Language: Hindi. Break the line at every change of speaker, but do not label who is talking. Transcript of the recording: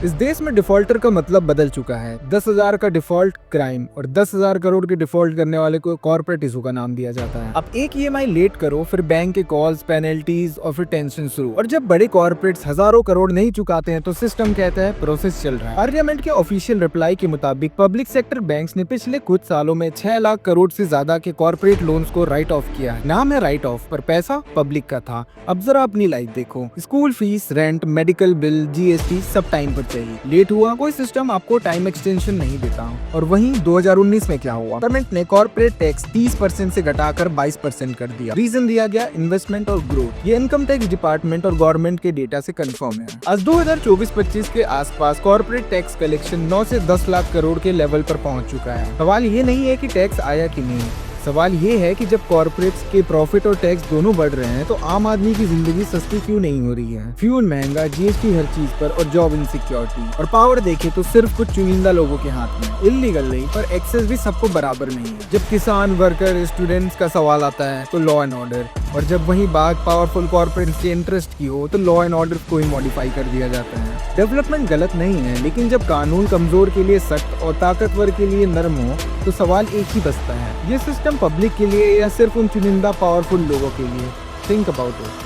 इस देश में डिफॉल्टर का मतलब बदल चुका है। 10,000 का डिफॉल्ट क्राइम और 10,000 करोड़ के डिफॉल्ट करने वाले को कॉर्पोरेट इशू का नाम दिया जाता है। अब एक ईएमआई लेट करो, फिर बैंक के कॉल्स, पेनल्टीज और फिर टेंशन शुरू। और जब बड़े कॉर्पोरेट्स हजारों करोड़ नहीं चुकाते हैं तो सिस्टम कहता है प्रोसेस चल रहा है। पार्लियामेंट के ऑफिशियल रिप्लाई के मुताबिक पब्लिक सेक्टर बैंक्स ने पिछले कुछ सालों में 6 लाख करोड़ से ज्यादा के कॉर्पोरेट लोन्स को राइट ऑफ किया है। नाम है राइट ऑफ, पर पैसा पब्लिक का था। अब जरा अपनी लाइफ देखो, school fees, rent, medical bill, GST सब टाइम पर चाहिए। लेट हुआ, कोई सिस्टम आपको टाइम एक्सटेंशन नहीं देता। और वहीं 2019 में क्या हुआ, गवर्नमेंट ने कॉर्पोरेट टैक्स 30% से घटाकर 22% कर दिया। रीजन दिया गया इन्वेस्टमेंट और ग्रोथ। ये इनकम टैक्स डिपार्टमेंट और गवर्नमेंट के डेटा से कंफर्म है। आज 2024-25 के आसपास कॉर्पोरेट टैक्स कलेक्शन 9 से 10 लाख करोड़ के लेवल पर पहुंच चुका है। सवाल ये नहीं है कि टैक्स आया कि नहीं, सवाल ये है कि जब कॉर्पोरेट्स के प्रॉफिट और टैक्स दोनों बढ़ रहे हैं तो आम आदमी की जिंदगी सस्ती क्यों नहीं हो रही है। फ्यूल महंगा, जीएसटी हर चीज पर और जॉब इनसिक्योरिटी। और पावर देखे तो सिर्फ कुछ चुनिंदा लोगों के हाथ में। इलीगल नहीं, पर एक्सेस भी सबको बराबर नहीं है। जब किसान, वर्कर, स्टूडेंट्स का सवाल आता है तो लॉ एंड ऑर्डर, और जब वही बात पावरफुल कॉर्पोरेट्स के इंटरेस्ट की हो तो लॉ एंड ऑर्डर को ही मॉडिफाई कर दिया जाता है। डेवलपमेंट गलत नहीं है, लेकिन जब कानून कमजोर के लिए सख्त और ताकतवर के लिए नरम हो तो सवाल एक ही बचता है, ये सिस्टम पब्लिक के लिए या सिर्फ उन चुनिंदा पावरफुल लोगों के लिए। Think about it.